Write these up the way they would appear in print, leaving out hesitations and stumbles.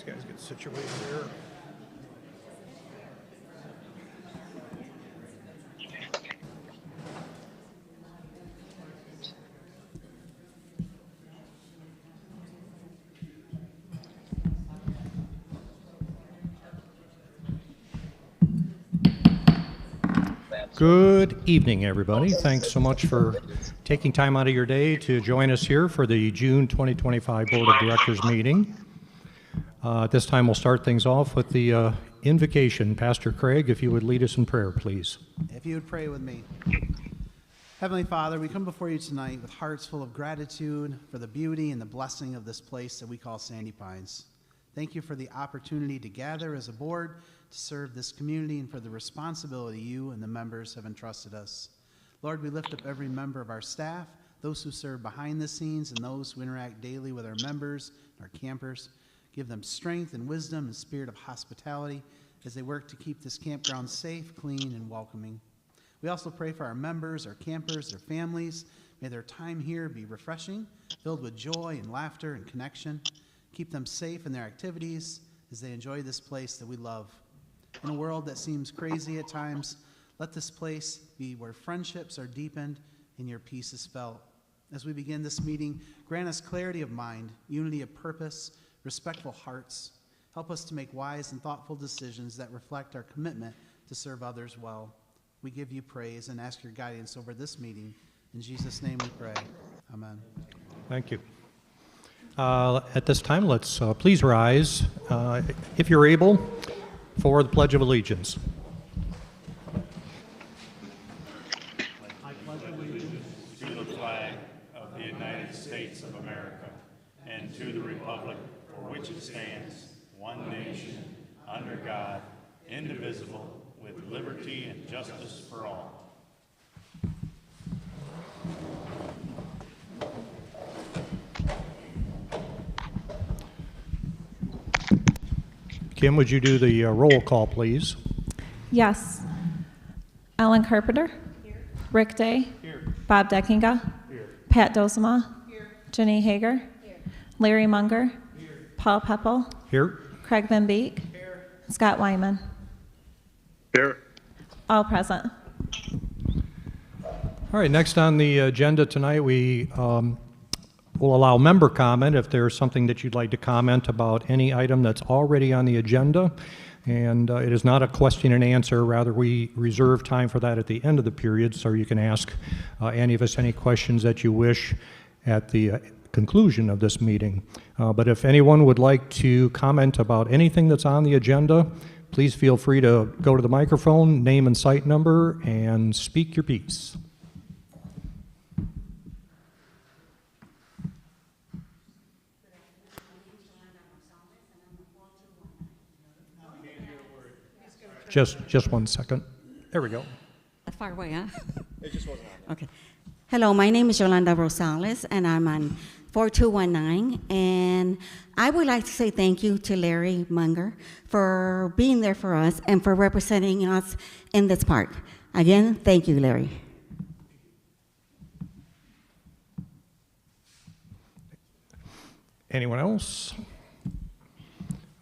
guys get situated here. Good evening, everybody. Thanks so much for taking time out of your day to join us here for the June 2025 Board of Directors meeting. At this time, we'll start things off with the invocation. Pastor Craig, if you would lead us in prayer, please. If you would pray with me. Heavenly Father, we come before you tonight with hearts full of gratitude for the beauty and the blessing of this place that we call Sandy Pines. Thank you for the opportunity to gather as a board to serve this community and for the responsibility you and the members have entrusted us. Lord, we lift up every member of our staff, those who serve behind the scenes and those who interact daily with our members and our campers. Give them strength and wisdom and spirit of hospitality as they work to keep this campground safe, clean, and welcoming. We also pray for our members, our campers, their families. May their time here be refreshing, filled with joy and laughter and connection. Keep them safe in their activities as they enjoy this place that we love. In a world that seems crazy at times, let this place be where friendships are deepened and your peace is felt. As we begin this meeting, grant us clarity of mind, unity of purpose, respectful hearts. Help us to make wise and thoughtful decisions that reflect our commitment to serve others well. We give you praise and ask your guidance over this meeting. In Jesus' name we pray. Amen. Thank you. At this time, let's please rise, if you're able, for the Pledge of Allegiance. I pledge allegiance to the flag of the United States of America and to the republic for which it stands, one nation, under God, indivisible, with liberty and justice for all. Kim, would you do the roll call, please? Yes. Ellen Carpenter. Here. Rick Day. Here. Bob Deckinga. Here. Pat Dosema. Here. Jenny Hager. Here. Larry Munger. Here. Paul Peppel. Here. Craig Van Beek. Here. Scott Wyman. Here. All present. All right, next on the agenda tonight, we will allow member comment if there's something that you'd like to comment about any item that's already on the agenda. And it is not a question and answer, rather we reserve time for that at the end of the period, so you can ask any of us any questions that you wish at the conclusion of this meeting. But if anyone would like to comment about anything that's on the agenda, please feel free to go to the microphone, name and site number, and speak your piece. Just 1 second. There we go. Far away, huh? It just wasn't on. Okay. Hello, my name is Yolanda Rosales, and I'm on 4219. And I would like to say thank you to Larry Munger for being there for us and for representing us in this park. Again, thank you, Larry. Anyone else?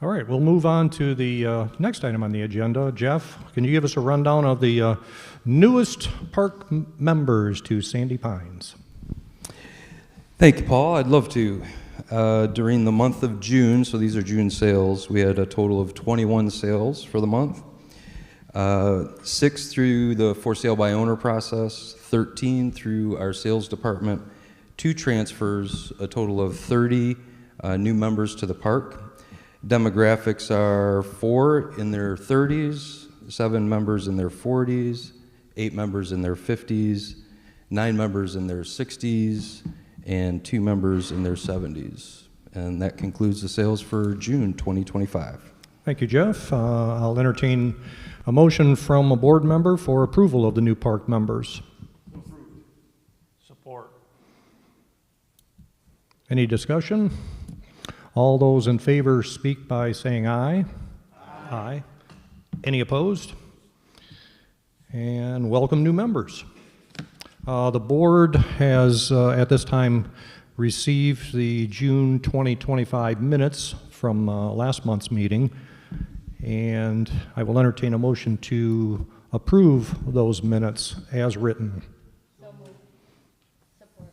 All right, we'll move on to the next item on the agenda. Jeff, can you give us a rundown of the newest park members to Sandy Pines? Thank you, Paul. I'd love to. During the month of June, so these are June sales, we had a total of 21 sales for the month. 6 through the for sale by owner process, 13 through our sales department, 2 transfers, a total of 30 new members to the park. Demographics are 4 in their 30s, 7 members in their 40s, 8 members in their 50s, 9 members in their 60s, and 2 members in their 70s. And that concludes the sales for June 2025. Thank you, Jeff. I'll entertain a motion from a board member for approval of the new park members. Approved. Support. Any discussion? All those in favor speak by saying aye. Aye. Aye. Any opposed? And welcome new members. The board has at this time received the June 2025 minutes from last month's meeting, and I will entertain a motion to approve those minutes as written. So moved. Support.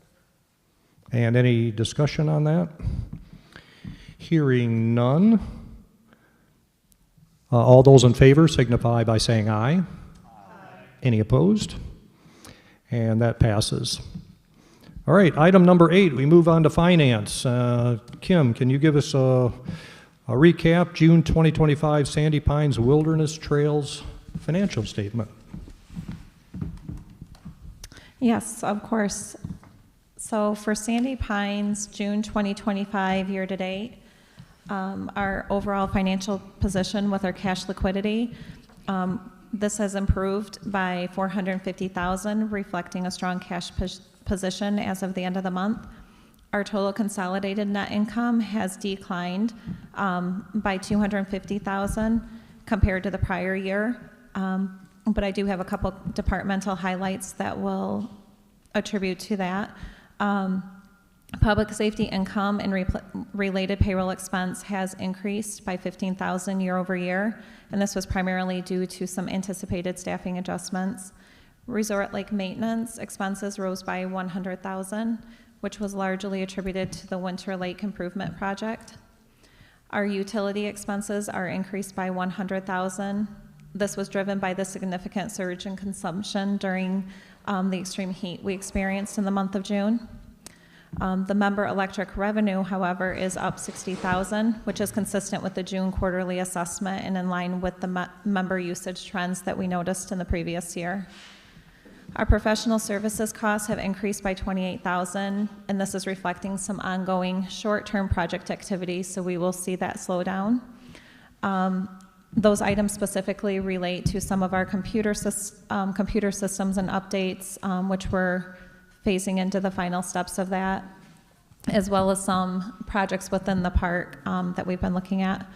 And any discussion on that? Hearing none. All those in favor signify by saying aye. Aye. Any opposed? And that passes. All right, item number 8, we move on to finance. Kim, can you give us a recap, June 2025 Sandy Pines Wilderness Trails financial statement? Yes, of course. So for Sandy Pines, June 2025 year-to-date, our overall financial position with our cash liquidity, this has improved by $450,000, reflecting a strong cash position as of the end of the month. Our total consolidated net income has declined by $250,000 compared to the prior year. But I do have a couple departmental highlights that will attribute to that. Public safety income and related payroll expense has increased by $15,000 year over year, and this was primarily due to some anticipated staffing adjustments. Resort lake maintenance expenses rose by $100,000, which was largely attributed to the Winter Lake Improvement Project. Our utility expenses are increased by $100,000. This was driven by the significant surge in consumption during the extreme heat we experienced in the month of June. The member electric revenue, however, is up $60,000, which is consistent with the June quarterly assessment and in line with the member usage trends that we noticed in the previous year. Our professional services costs have increased by $28,000, and this is reflecting some ongoing short-term project activities, so we will see that slow down. Those items specifically relate to some of our computer systems and updates, which we're phasing into the final steps of that, as well as some projects within the park that we've been looking at.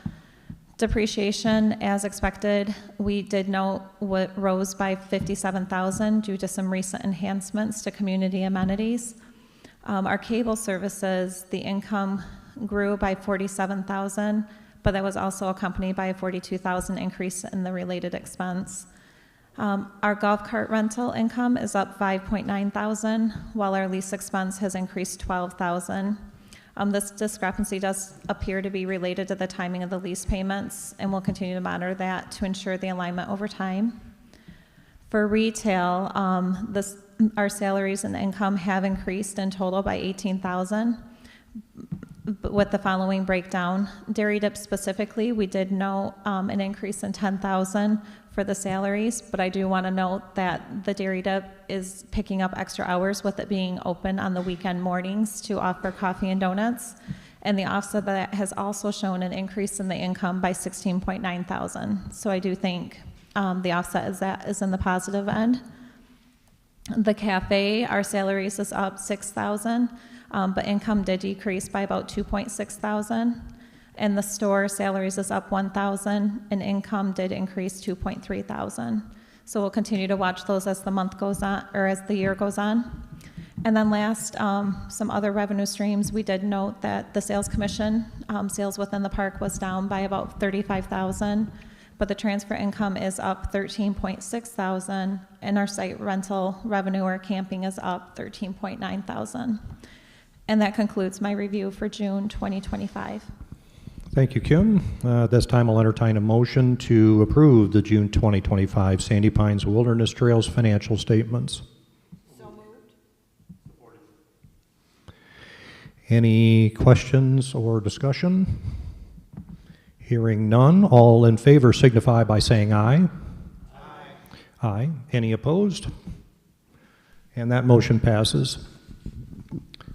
Depreciation, as expected, we did note what rose by $57,000 due to some recent enhancements to community amenities. Our cable services, the income grew by $47,000, but that was also accompanied by a $42,000 increase in the related expense. Our golf cart rental income is up $5,900, while our lease expense has increased $12,000. This discrepancy does appear to be related to the timing of the lease payments, and we'll continue to monitor that to ensure the alignment over time. For retail, our salaries and income have increased in total by $18,000, with the following breakdown. Dairy Dip specifically, we did note an increase in $10,000 for the salaries, but I do want to note that the Dairy Dip is picking up extra hours with it being open on the weekend mornings to offer coffee and donuts, and the offset of that has also shown an increase in the income by $16,900. So I do think the offset is in the positive end. The cafe, our salaries is up $6,000, but income did decrease by about $2,600. And the store salaries is up $1,000, and income did increase $2,300. So we'll continue to watch those as the month goes on, or as the year goes on. And then last, some other revenue streams. We did note that the sales commission, sales within the park was down by about $35,000, but the transfer income is up $13,600, and our site rental revenue or camping is up $13,900. And that concludes my review for June 2025. Thank you, Kim. This time I'll entertain a motion to approve the June 2025 Sandy Pines Wilderness Trails financial statements. So moved. Supported. Any questions or discussion? Hearing none, all in favor signify by saying aye. Aye. Aye. Any opposed? And that motion passes.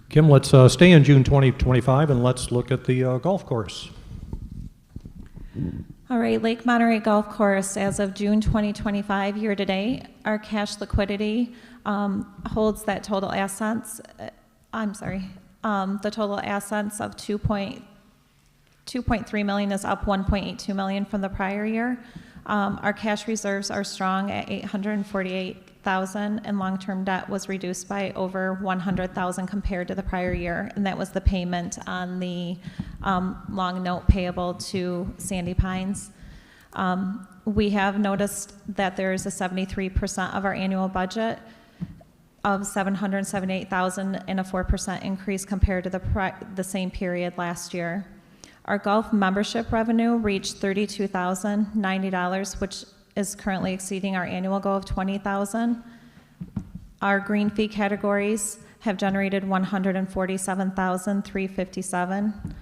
Kim, let's stay in June 2025 and let's look at the golf course. All right, Lake Monterey Golf Course, as of June 2025 year-to-date, our cash liquidity holds that total assets, the total assets of $2.3 million is up $1.82 million from the prior year. Our cash reserves are strong at $848,000, and long-term debt was reduced by over $100,000 compared to the prior year, and that was the payment on the long note payable to Sandy Pines. We have noticed that there is a 73% of our annual budget of $778,000 and a 4% increase compared to the same period last year. Our golf membership revenue reached $32,090, which is currently exceeding our annual goal of $20,000. Our green fee categories have generated $147,357.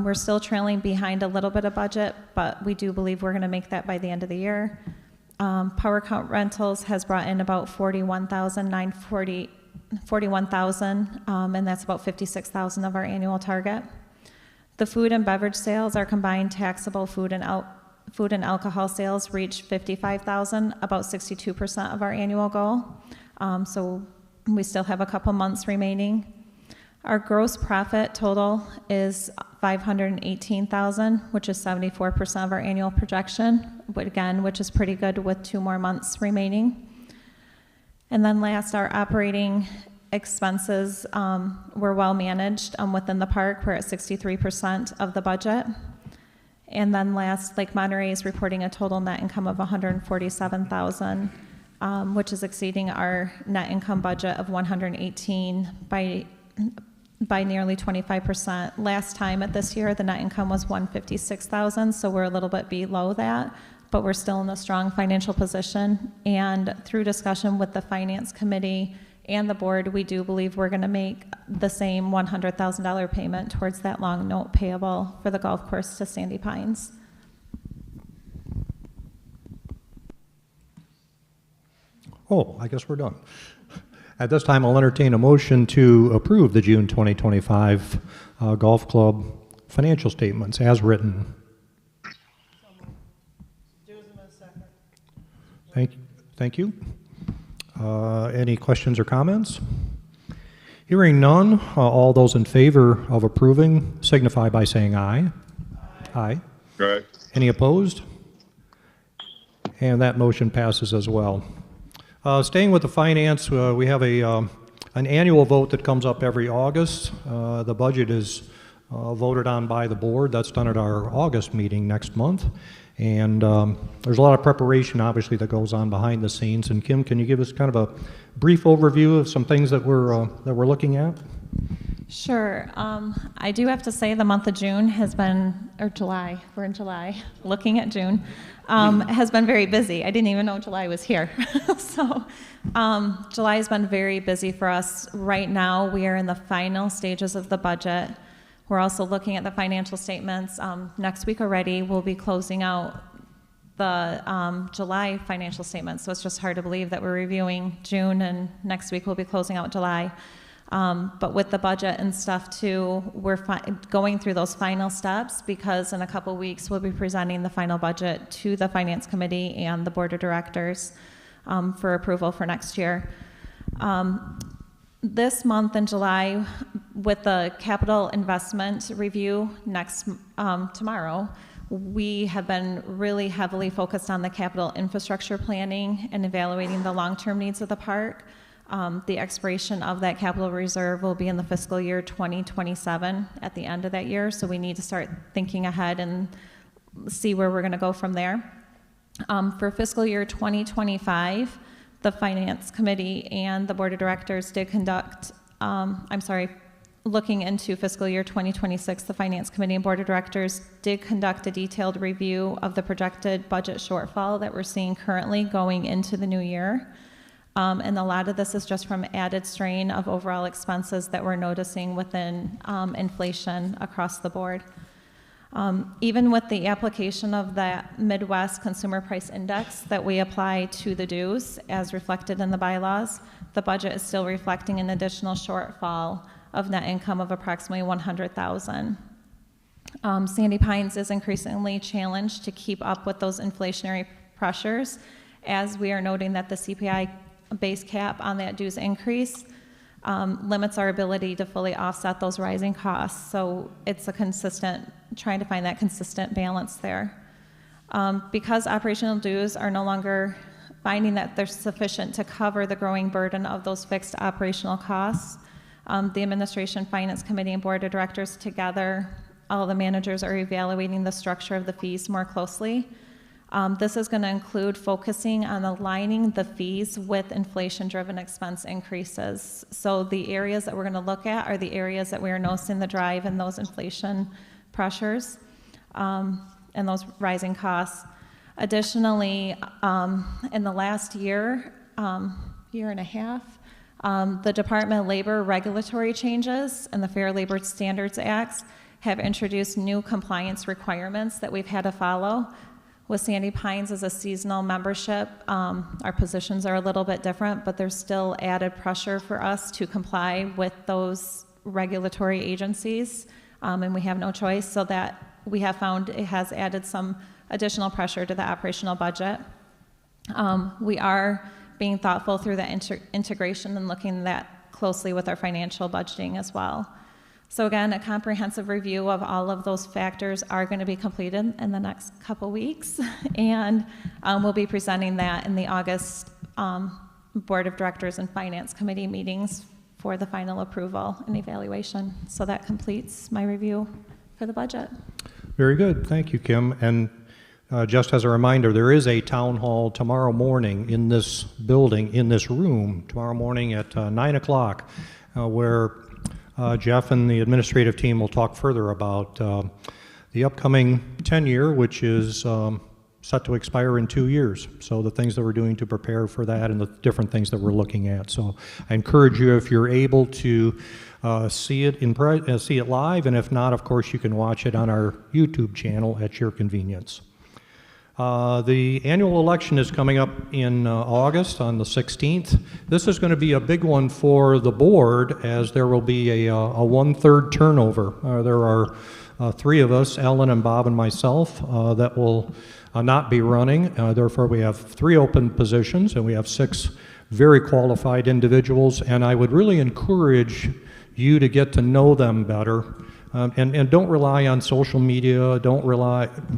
We're still trailing behind a little bit of budget, but we do believe we're going to make that by the end of the year. Power count rentals has brought in about $41,000, and that's about $56,000 of our annual target. The food and beverage sales, our combined taxable food and alcohol sales reached $55,000, about 62% of our annual goal. So we still have a couple months remaining. Our gross profit total is $518,000, which is 74% of our annual projection, but again, which is pretty good with 2 more months remaining. And then last, our operating expenses were well managed within the park. We're at 63% of the budget. And then last, Lake Monterey is reporting a total net income of $147,000, which is exceeding our net income budget of $118,000 by nearly 25%. Last time at this year, the net income was $156,000, so we're a little bit below that, but we're still in a strong financial position. And through discussion with the Finance Committee and the board, we do believe we're going to make the same $100,000 payment towards that long note payable for the golf course to Sandy Pines. Oh, I guess we're done. At this time, I'll entertain a motion to approve the June 2025 Golf Club financial statements as written. Thank you. Any questions or comments? Hearing none, all those in favor of approving signify by saying aye. Aye. Aye. Any opposed? And that motion passes as well. Staying with the finance, we have an annual vote that comes up every August. The budget is voted on by the board. That's done at our August meeting next month. And there's a lot of preparation, obviously, that goes on behind the scenes. And Kim, can you give us kind of a brief overview of some things that we're looking at? Sure. I do have to say the month of June has been, or July, we're in July, looking at June, has been very busy. I didn't even know July was here. So July has been very busy for us. Right now, we are in the final stages of the budget. We're also looking at the financial statements. Next week already, we'll be closing out the July financial statements. So it's just hard to believe that we're reviewing June, and next week we'll be closing out July. But with the budget and stuff too, we're going through those final steps because in a couple weeks we'll be presenting the final budget to the Finance Committee and the Board of Directors for approval for next year. This month in July, with the capital investment review tomorrow, we have been really heavily focused on the capital infrastructure planning and evaluating the long-term needs of the park. The expiration of that capital reserve will be in the fiscal year 2027 at the end of that year, so we need to start thinking ahead and see where we're going to go from there. For fiscal year 2025, the Finance Committee and the Board of Directors did conduct, looking into fiscal year 2026, the Finance Committee and Board of Directors did conduct a detailed review of the projected budget shortfall that we're seeing currently going into the new year. And a lot of this is just from added strain of overall expenses that we're noticing within inflation across the board. Even with the application of that Midwest Consumer Price Index that we apply to the dues as reflected in the bylaws, the budget is still reflecting an additional shortfall of net income of approximately $100,000. Sandy Pines is increasingly challenged to keep up with those inflationary pressures, as we are noting that the CPI base cap on that dues increase limits our ability to fully offset those rising costs. So it's trying to find that consistent balance there. Because operational dues are no longer finding that they're sufficient to cover the growing burden of those fixed operational costs, the Administration, Finance Committee, and Board of Directors together all the managers are evaluating the structure of the fees more closely. This is going to include focusing on aligning the fees with inflation-driven expense increases. So the areas that we're going to look at are the areas that we are noticing the drive in those inflation pressures and those rising costs. Additionally, in the last year and a half, the Department of Labor regulatory changes and the Fair Labor Standards Act have introduced new compliance requirements that we've had to follow. With Sandy Pines as a seasonal membership, our positions are a little bit different, but there's still added pressure for us to comply with those regulatory agencies, and we have no choice, so that we have found it has added some additional pressure to the operational budget. We are being thoughtful through the integration and looking that closely with our financial budgeting as well. So again, a comprehensive review of all of those factors are going to be completed in the next couple weeks, and we'll be presenting that in the August Board of Directors and Finance Committee meetings for the final approval and evaluation. So that completes my review for the budget. Very good. Thank you, Kim. And just as a reminder, there is a town hall tomorrow morning in this building, in this room, tomorrow morning at 9 o'clock, where Jeff and the administrative team will talk further about the upcoming 10-year, which is set to expire in 2 years. So the things that we're doing to prepare for that and the different things that we're looking at. So I encourage you, if you're able to see it live, and if not, of course, you can watch it on our YouTube channel at your convenience. The annual election is coming up in August on the 16th. This is going to be a big one for the board, as there will be a one-third turnover. There are 3 of us, Ellen and Bob and myself, that will not be running. Therefore, we have 3 open positions, and we have 6 very qualified individuals, and I would really encourage you to get to know them better. And don't rely on social media.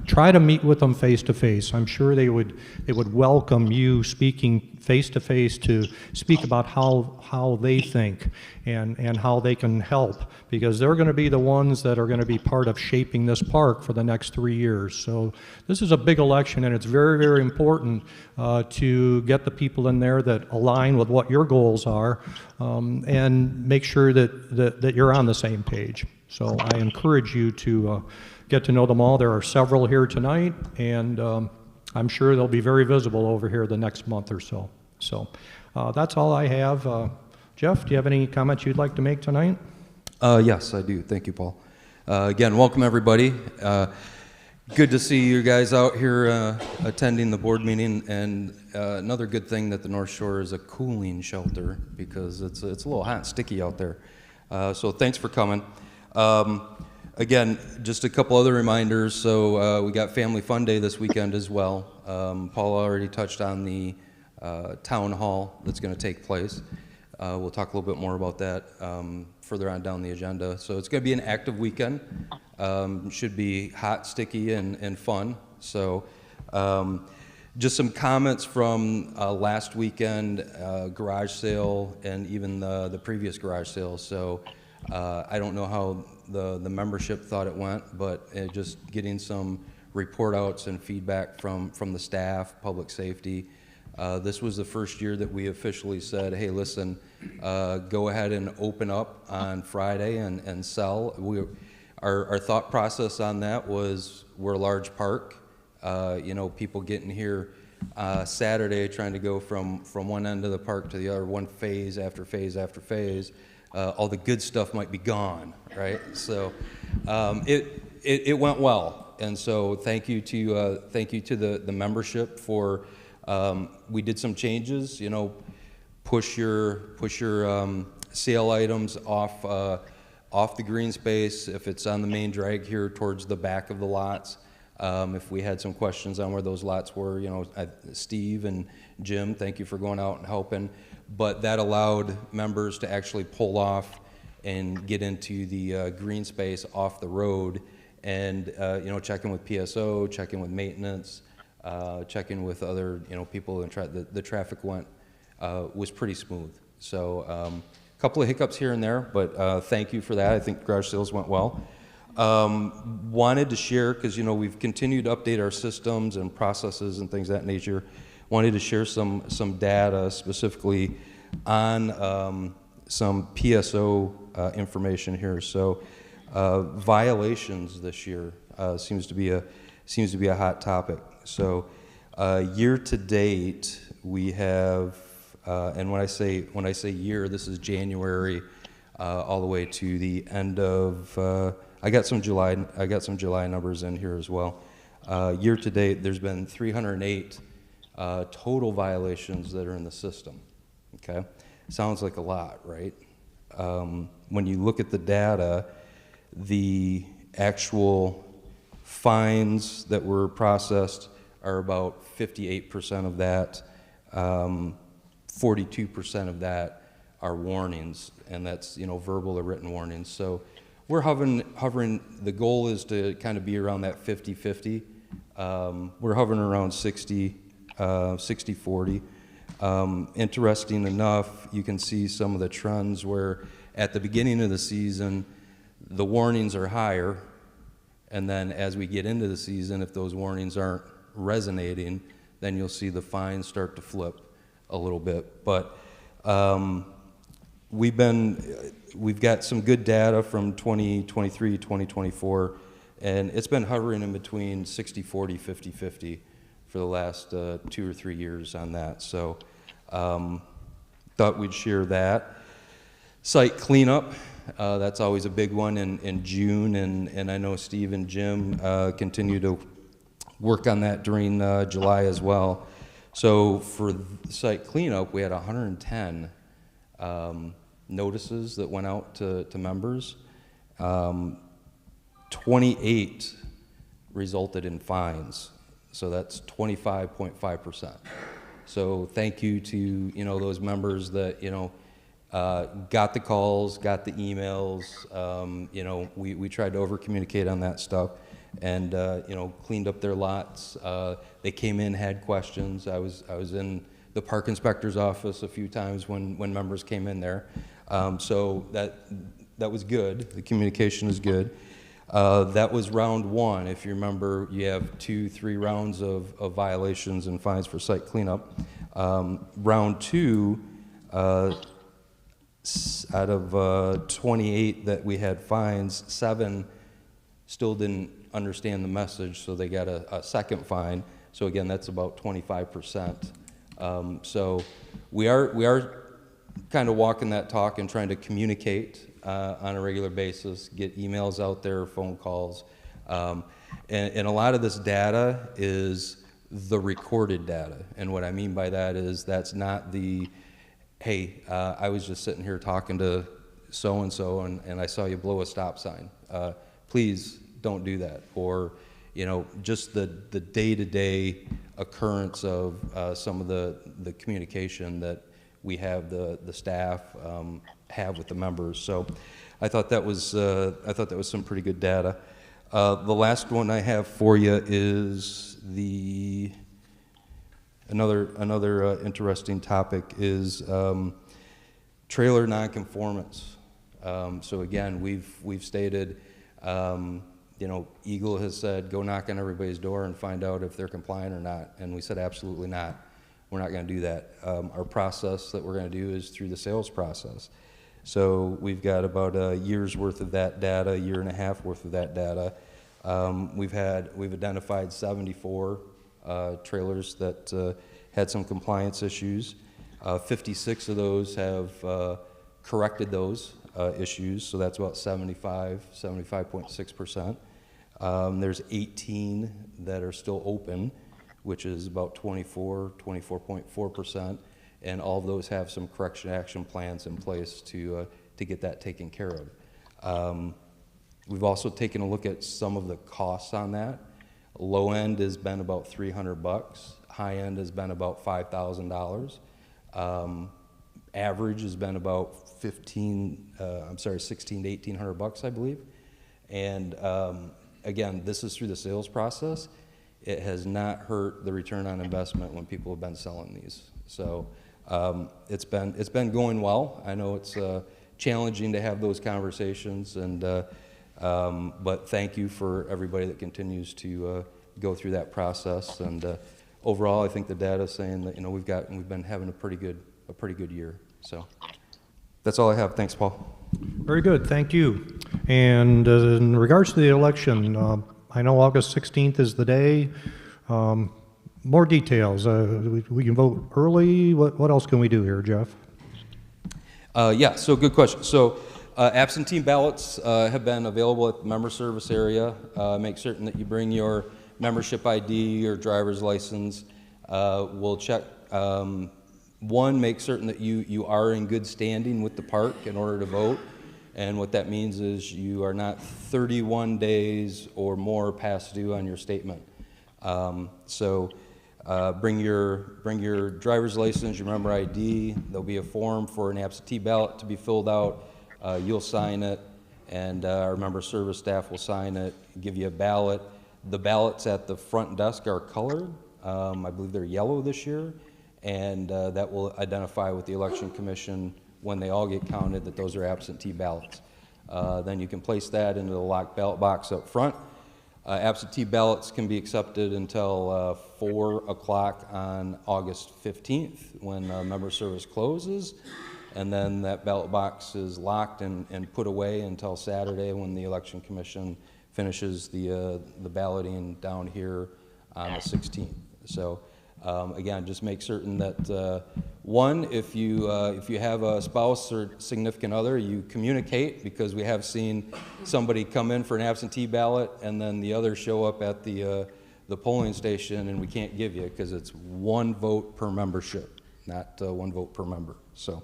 Try to meet with them face to face. I'm sure they would welcome you speaking face to face to speak about how they think and how they can help, because they're going to be the ones that are going to be part of shaping this park for the next 3 years. So this is a big election, and it's very, very important to get the people in there that align with what your goals are, and make sure that you're on the same page. So I encourage you to get to know them all. There are several here tonight, and I'm sure they'll be very visible over here the next month or so. So that's all I have. Jeff, do you have any comments you'd like to make tonight? Yes, I do. Thank you, Paul. Again, welcome everybody. Good to see you guys out here attending the board meeting. And another good thing that the North Shore is a cooling shelter, because it's a little hot and sticky out there. So thanks for coming. Again, just a couple other reminders. So we got Family Fun Day this weekend as well. Paul already touched on the town hall that's going to take place. We'll talk a little bit more about that further on down the agenda. So it's going to be an active weekend. Should be hot, sticky, and fun. So just some comments from last weekend garage sale and even the previous garage sale. So I don't know how the membership thought it went, but just getting some report outs and feedback from the staff, public safety. This was the first year that we officially said, hey, listen, go ahead and open up on Friday and sell. Our thought process on that was, we're a large park. People getting here Saturday trying to go from one end of the park to the other, one phase after phase after phase. All the good stuff might be gone, right? So it went well, and so thank you to the membership for. We did some changes. Push your sale items off the green space if it's on the main drag here towards the back of the lots. If we had some questions on where those lots were, Steve and Jim, thank you for going out and helping. But that allowed members to actually pull off and get into the green space off the road, and checking with PSO, checking with maintenance, checking with other people, and the traffic was pretty smooth. So a couple of hiccups here and there, but thank you for that. I think garage sales went well. Wanted to share, because we've continued to update our systems and processes and things of that nature. Wanted to share some data specifically on some PSO information here. So violations this year seems to be a hot topic. So year to date, we have, and when I say year, this is January all the way to the end of. I got some July numbers in here as well. Year to date, there's been 308 total violations that are in the system. Okay, sounds like a lot, right? When you look at the data, the actual fines that were processed are about 58% of that. 42% of that are warnings, and that's verbal or written warnings. So we're hovering. The goal is to kind of be around that 50-50. We're hovering around 60-40. Interesting enough, you can see some of the trends where at the beginning of the season, the warnings are higher, and then as we get into the season, if those warnings aren't resonating, then you'll see the fines start to flip a little bit. But we've got some good data from 2023, 2024, and it's been hovering in between 60-40, 50-50 for the last 2 or 3 years on that. So thought we'd share that. Site cleanup, that's always a big one in June, and I know Steve and Jim continue to work on that during July as well. So for site cleanup, we had 110 notices that went out to members. 28 resulted in fines, so that's 25.5%. So thank you to those members that got the calls, got the emails. We tried to over communicate on that stuff, and cleaned up their lots. They came in, had questions. I was in the park inspector's office a few times when members came in there. So that was good. The communication is good. That was round one. If you remember, you have 2-3 rounds of violations and fines for site cleanup. Round two, out of 28 that we had fines, 7 still didn't understand the message, so they got a second fine. So again, that's about 25%. So we are kind of walking that talk and trying to communicate on a regular basis, get emails out there, phone calls. And a lot of this data is the recorded data. And what I mean by that is that's not the, hey, I was just sitting here talking to so-and-so and I saw you blow a stop sign. Please don't do that. Or, just the day-to-day occurrence of some of the communication that we have the staff have with the members. So I thought that was some pretty good data. The last one I have for you is another interesting topic is trailer nonconformance. So again, we've stated, Eagle has said, go knock on everybody's door and find out if they're compliant or not. And we said, absolutely not. We're not going to do that. Our process that we're going to do is through the sales process. So we've got about a year's worth of that data, a year and a half worth of that data. We've identified 74 trailers that had some compliance issues. 56 of those have corrected those issues, so that's about 75.6%. There's 18 that are still open, which is about 24.4%, and all of those have some correction action plans in place to get that taken care of. We've also taken a look at some of the costs on that. Low end has been about $300. High end has been about $5,000. Average has been about $16 to $1,800, I believe. And again, this is through the sales process. It has not hurt the return on investment when people have been selling these. So it's been going well. I know it's challenging to have those conversations, and But thank you for everybody that continues to go through that process. And overall, I think the data is saying that we've been having a pretty good year. So that's all I have. Thanks, Paul. Very good, thank you. And in regards to the election, I know August 16th is the day. More details. We can vote early. What else can we do here, Jeff? Yeah, so good question. So absentee ballots have been available at the member service area. Make certain that you bring your membership ID, your driver's license. We'll check. One, make certain that you are in good standing with the park in order to vote. And what that means is you are not 31 days or more past due on your statement. So bring your driver's license, your member ID. There'll be a form for an absentee ballot to be filled out. You'll sign it, and our member service staff will sign it, give you a ballot. The ballots at the front desk are colored. I believe they're yellow this year, and that will identify with the Election Commission when they all get counted that those are absentee ballots. Then you can place that into the locked ballot box up front. Absentee ballots can be accepted until 4 o'clock on August 15th when member service closes, and then that ballot box is locked and put away until Saturday when the Election Commission finishes the balloting down here on the 16th. So again, just make certain that one, if you have a spouse or significant other, you communicate, because we have seen somebody come in for an absentee ballot and then the other show up at the polling station and we can't give you because it's 1 vote per membership, not 1 vote per member. So,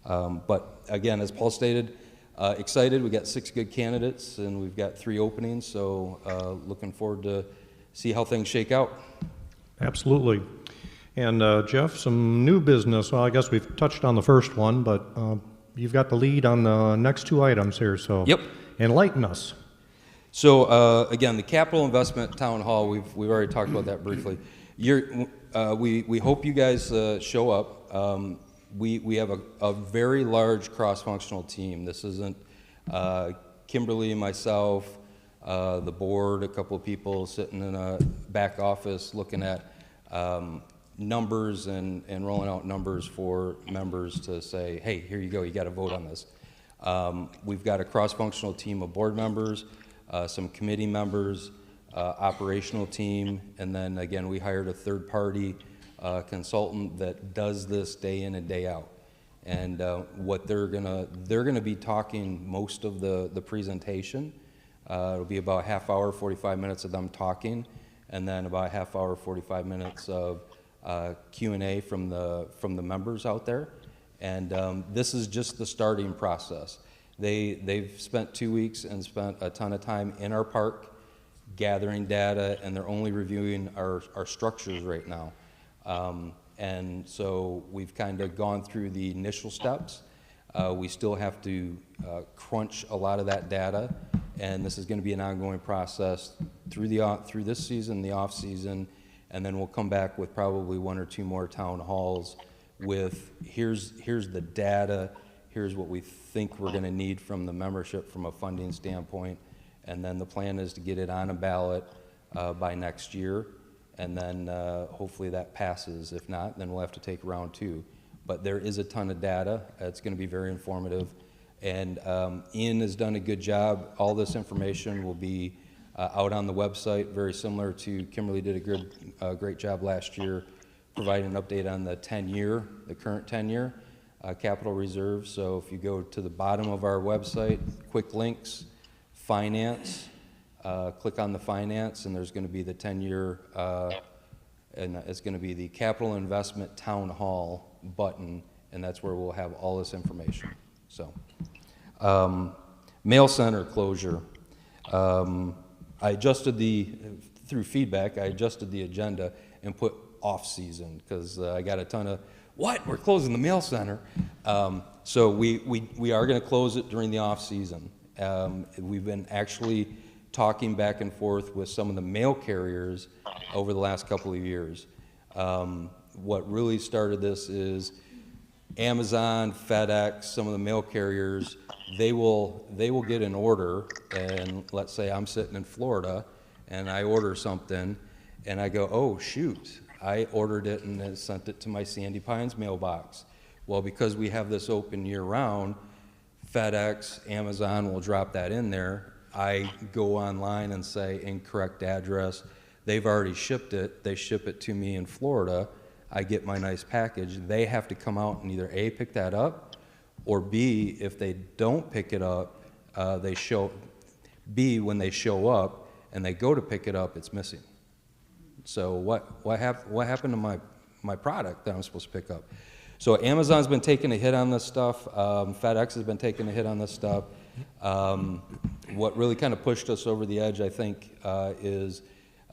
but again, as Paul stated, excited. We got 6 good candidates and we've got 3 openings. So looking forward to see how things shake out. Absolutely. And Jeff, some new business. Well, I guess we've touched on the first one, but you've got the lead on the next 2 items here, so Yep. Enlighten us. So again, the capital investment town hall, we've already talked about that briefly. We hope you guys show up. We have a very large cross-functional team. This isn't Kimberly, myself, the board, a couple of people sitting in a back office looking at numbers and rolling out numbers for members to say, hey, here you go, you got to vote on this. We've got a cross-functional team of board members, some committee members, operational team, and then again, we hired a third-party consultant that does this day in and day out. And what they're gonna be talking most of the presentation. It'll be about a half hour, 45 minutes of them talking, and then about a half hour, 45 minutes of Q&A from the members out there. And this is just the starting process. They've spent 2 weeks and spent a ton of time in our park gathering data, and they're only reviewing our structures right now. And so we've kind of gone through the initial steps. We still have to crunch a lot of that data, and this is going to be an ongoing process through this season, the off season, and then we'll come back with probably 1 or 2 more town halls with here's the data, here's what we think we're going to need from the membership from a funding standpoint, and then the plan is to get it on a ballot by next year, and then hopefully that passes. If not, then we'll have to take round 2. But there is a ton of data. It's going to be very informative. And Ian has done a good job. All this information will be out on the website, very similar to Kimberly did a great job last year, providing an update on the current 10-year capital reserve. So if you go to the bottom of our website, quick links, finance, click on the finance, and there's going to be the 10-year, and it's going to be the capital investment town hall button, and that's where we'll have all this information. So, mail center closure. I adjusted through feedback, I adjusted the agenda and put off-season because I got a ton of, what, we're closing the mail center? So we are going to close it during the off-season. We've been actually talking back and forth with some of the mail carriers over the last couple of years. What really started this is Amazon, FedEx, some of the mail carriers, they will get an order, and let's say I'm sitting in Florida, and I order something, and I go, oh shoot, I ordered it and then sent it to my Sandy Pines mailbox. Well, because we have this open year-round, FedEx, Amazon will drop that in there. I go online and say incorrect address. They've already shipped it. They ship it to me in Florida. I get my nice package. They have to come out and either A, pick that up, or B, if they don't pick it up, when they show up and they go to pick it up, it's missing. So what happened to my product that I'm supposed to pick up? So Amazon's been taking a hit on this stuff. FedEx has been taking a hit on this stuff. What really kind of pushed us over the edge, I think, is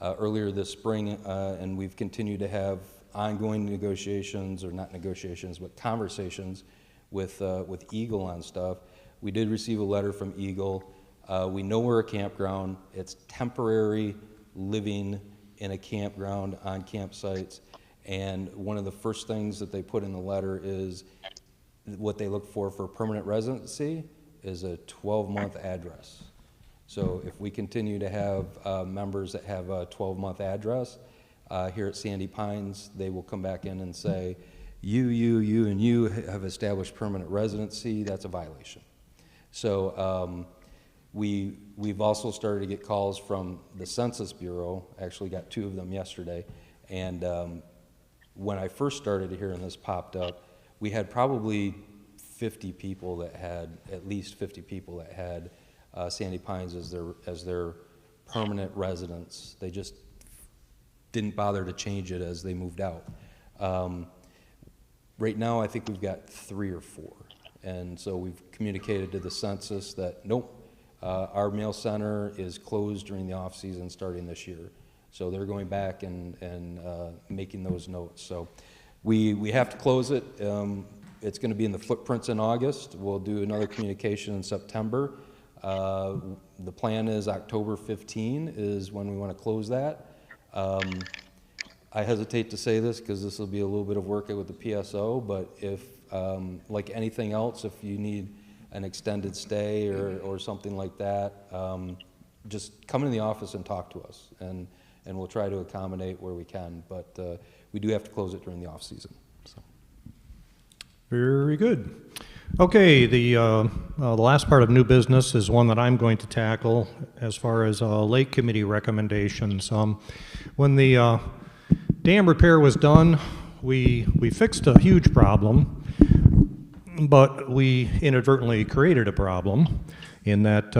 earlier this spring, and we've continued to have ongoing negotiations, or not negotiations, but conversations with Eagle on stuff. We did receive a letter from Eagle. We know we're a campground. It's temporary living in a campground on campsites. And one of the first things that they put in the letter is what they look for permanent residency is a 12-month address. So if we continue to have members that have a 12-month address here at Sandy Pines, they will come back in and say, you, and you have established permanent residency. That's a violation. So we've also started to get calls from the Census Bureau. Actually got 2 of them yesterday. And when I first started hearing this popped up, we had probably 50 people that had, at least 50 people that had Sandy Pines as their permanent residence. They just didn't bother to change it as they moved out. Right now, I think we've got 3 or 4. And so we've communicated to the census that, nope, our mail center is closed during the off-season starting this year. So they're going back and making those notes. So we have to close it. It's going to be in the footprints in August. We'll do another communication in September. The plan is October 15 is when we want to close that. I hesitate to say this because this will be a little bit of work with the PSO, but if, like anything else, if you need an extended stay or something like that, just come in the office and talk to us, and we'll try to accommodate where we can, but we do have to close it during the off-season. So. Very good. Okay, the last part of new business is one that I'm going to tackle as far as Lake Committee recommendations. When the dam repair was done, we fixed a huge problem, but we inadvertently created a problem in that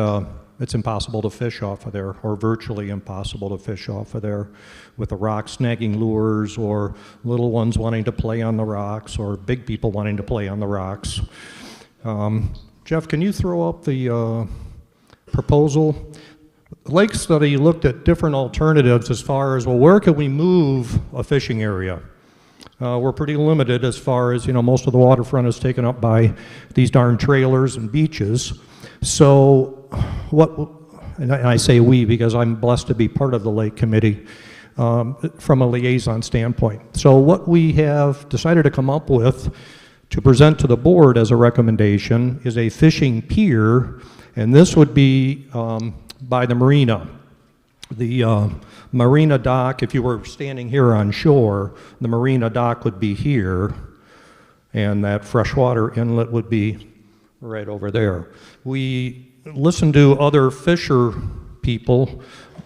it's impossible to fish off of there, or virtually impossible to fish off of there, with the rock snagging lures, or little ones wanting to play on the rocks, or big people wanting to play on the rocks. Jeff, can you throw up the proposal? Lake Study looked at different alternatives as far as, well, where can we move a fishing area? We're pretty limited as far as, most of the waterfront is taken up by these darn trailers and beaches. So and I say we because I'm blessed to be part of the Lake Committee from a liaison standpoint. So what we have decided to come up with to present to the board as a recommendation is a fishing pier, and this would be by the marina. The marina dock, if you were standing here on shore, the marina dock would be here, and that freshwater inlet would be right over there. We listened to other fisher people,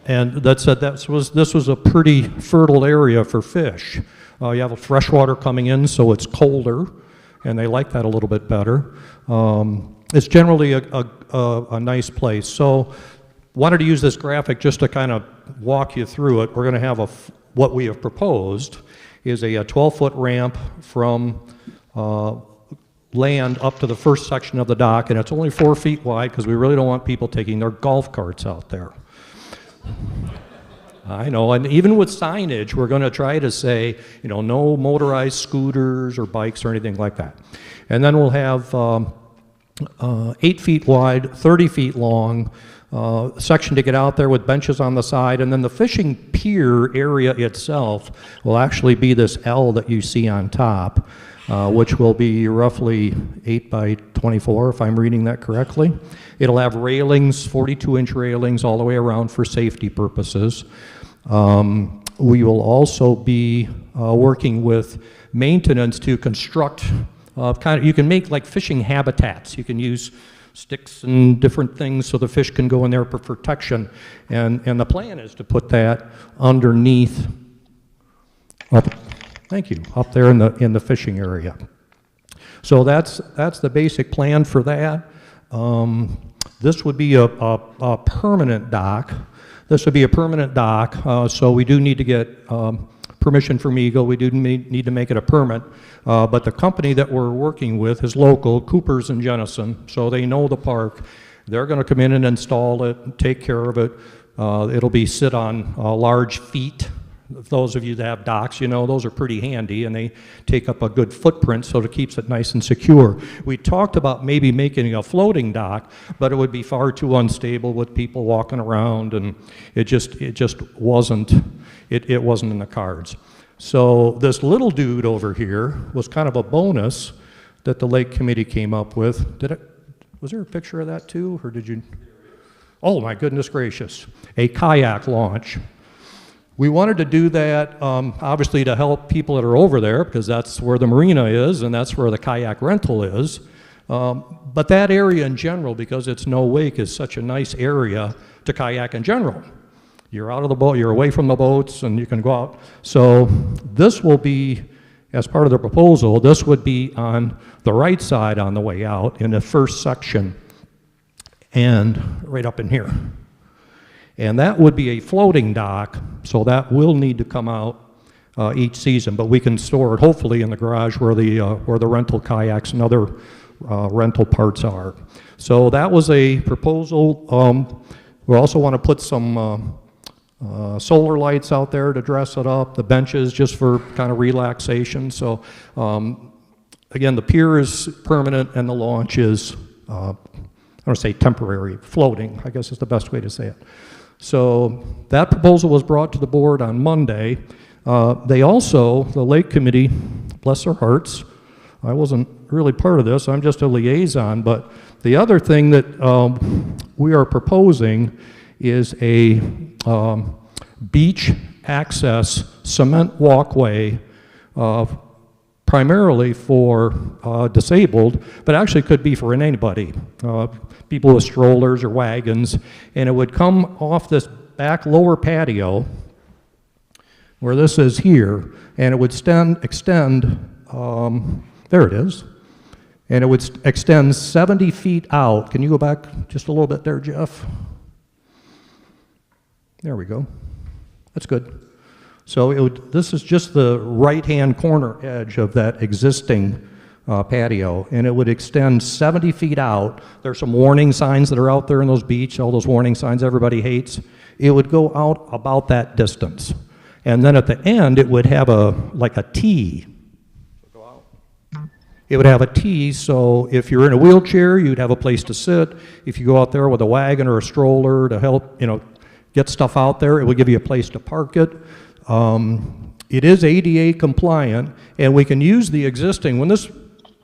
and that said this was a pretty fertile area for fish. You have freshwater coming in, so it's colder, and they like that a little bit better. It's generally a nice place. So wanted to use this graphic just to kind of walk you through it. We're going to have what we have proposed is a 12-foot ramp from land up to the first section of the dock, and it's only 4 feet wide because we really don't want people taking their golf carts out there. I know, and even with signage, we're going to try to say, no motorized scooters or bikes or anything like that. And then we'll have 8 feet wide, 30 feet long, section to get out there with benches on the side, and then the fishing pier area itself will actually be this L that you see on top. which will be roughly 8 by 24, if I'm reading that correctly. It'll have railings, 42-inch railings all the way around for safety purposes. We will also be working with maintenance to construct you can make like fishing habitats. You can use sticks and different things so the fish can go in there for protection. And the plan is to put that underneath, thank you, up there in the fishing area. So that's the basic plan for that. This would be a permanent dock. This would be a permanent dock, so we do need to get permission from Eagle. We do need to make it a permit, but the company that we're working with is local, Coopers and Jennison, so they know the park. They're going to come in and install it, take care of it. It'll be sit on large feet. Those of you that have docks, you know, those are pretty handy, and they take up a good footprint, so it keeps it nice and secure. We talked about maybe making a floating dock, but it would be far too unstable with people walking around, and it just wasn't, it wasn't in the cards. So this little dude over here was kind of a bonus that the Lake Committee came up with. Was there a picture of that too, or did you? Oh my goodness gracious, a kayak launch. We wanted to do that, obviously, to help people that are over there, because that's where the marina is and that's where the kayak rental is. But that area in general, because it's no wake, is such a nice area to kayak in general. You're out of the boat, you're away from the boats, and you can go out. So this will be, as part of the proposal, this would be on the right side on the way out in the first section, and right up in here. And that would be a floating dock, so that will need to come out each season, but we can store it hopefully in the garage where the rental kayaks and other rental parts are. So that was a proposal. We also want to put some solar lights out there to dress it up, the benches just for kind of relaxation. So again, the pier is permanent and the launch is, I don't want to say temporary, floating, I guess is the best way to say it. So that proposal was brought to the board on Monday. They also, the Lake Committee, bless their hearts, I wasn't really part of this, I'm just a liaison, but the other thing that we are proposing is a beach access cement walkway primarily for disabled, but actually could be for anybody, people with strollers or wagons, and it would come off this back lower patio where this is here, and it would extend, there it is, and it would extend 70 feet out. Can you go back just a little bit there, Jeff? There we go. That's good. So this is just the right-hand corner edge of that existing patio, and it would extend 70 feet out. There's some warning signs that are out there in those beach, all those warning signs everybody hates. It would go out about that distance. And then at the end, it would have like a T. It would have a T, so if you're in a wheelchair, you'd have a place to sit. If you go out there with a wagon or a stroller to help, get stuff out there, it would give you a place to park it. It is ADA compliant, and we can use the existing. When this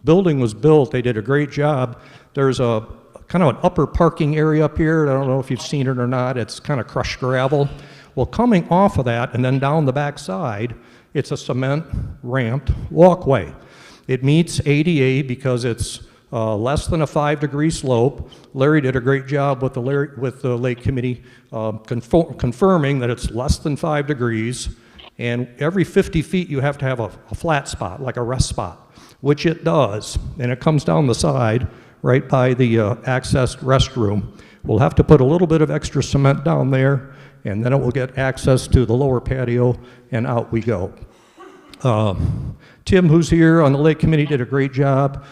building was built, they did a great job. There's a kind of an upper parking area up here. I don't know if you've seen it or not. It's kind of crushed gravel. Well, coming off of that and then down the back side, it's a cement ramped walkway. It meets ADA because it's less than a 5-degree slope. Larry did a great job with the Lake Committee confirming that it's less than 5 degrees, and every 50 feet you have to have a flat spot, like a rest spot, which it does, and it comes down the side right by the accessed restroom. We'll have to put a little bit of extra cement down there, and then it will get access to the lower patio, and out we go. Tim, who's here on the Lake Committee, did a great job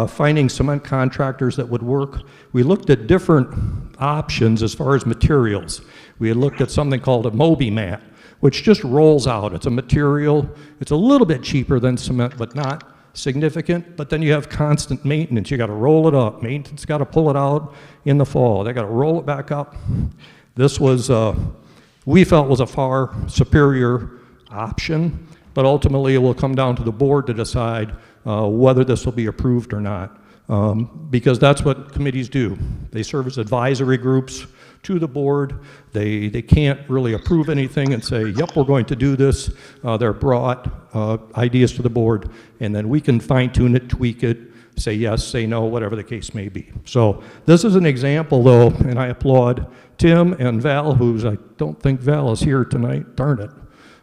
finding cement contractors that would work. We looked at different options as far as materials. We had looked at something called a Moby mat, which just rolls out. It's a material, it's a little bit cheaper than cement, but not significant. But then you have constant maintenance. You got to roll it up. Maintenance got to pull it out in the fall. They got to roll it back up. This was, we felt, was a far superior option. But ultimately, it will come down to the board to decide whether this will be approved or not. Because that's what committees do. They serve as advisory groups to the board. They can't really approve anything and say, yep, we're going to do this. They're brought ideas to the board, and then we can fine tune it, tweak it, say yes, say no, whatever the case may be. So this is an example though, and I applaud Tim and Val, I don't think Val is here tonight, darn it,